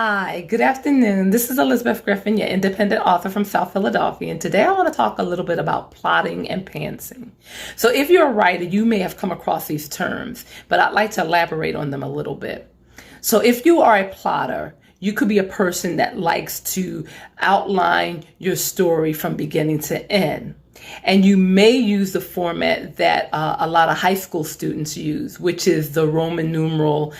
Hi, good afternoon. This is Elizabeth Griffin, your independent author from South Philadelphia, and today I want to talk a little bit about plotting and pantsing. So if you're a writer, you may have come across these terms, but I'd like to elaborate on them a little bit. So if you are a plotter, you could be a person that likes to outline your story from beginning to end. And you may use the format that a lot of high school students use, which is the Roman numeral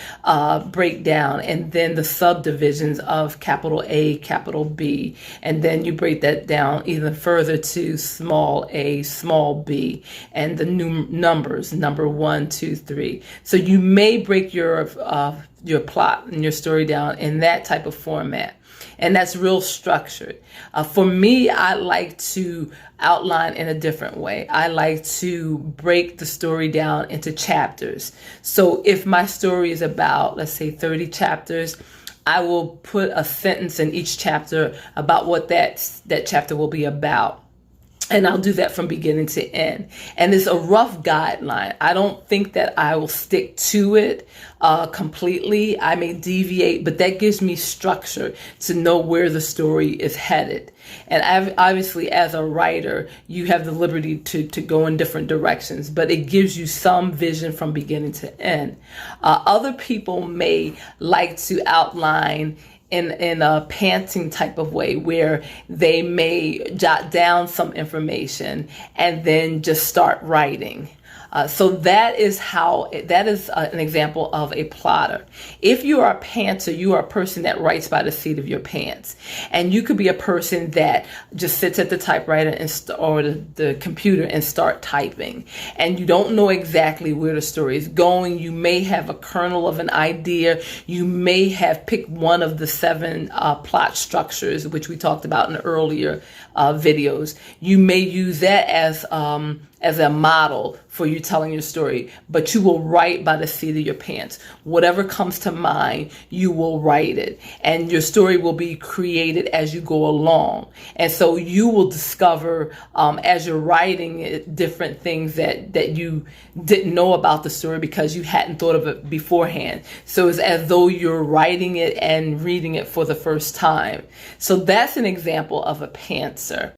breakdown and then the subdivisions of capital A, capital B. And then you break that down even further to small a, small b, and the numbers, number 1, 2, 3. So you may break your plot and your story down in that type of format. And that's real structured. For me, I like to outline in a different way. I like to break the story down into chapters. So if my story is about, let's say, 30 chapters, I will put a sentence in each chapter about what that chapter will be about. And I'll do that from beginning to end. And it's a rough guideline. I don't think that I will stick to it completely. I may deviate, but that gives me structure to know where the story is headed. And obviously, as a writer, you have the liberty to go in different directions, but it gives you some vision from beginning to end. Other people may like to outline in a panting type of way where they may jot down some information and then just start writing. So that is an example of a plotter. If you are a pantser, you are a person that writes by the seat of your pants. And you could be a person that just sits at the typewriter or the computer and start typing. And you don't know exactly where the story is going. You may have a kernel of an idea. You may have picked one of the 7 plot structures, which we talked about in earlier videos. You may use that as a model for you telling your story, but you will write by the seat of your pants. Whatever comes to mind, you will write it, and your story will be created as you go along. And so you will discover as you're writing it, different things that you didn't know about the story because you hadn't thought of it beforehand. So it's as though you're writing it and reading it for the first time. So that's an example of a pantser.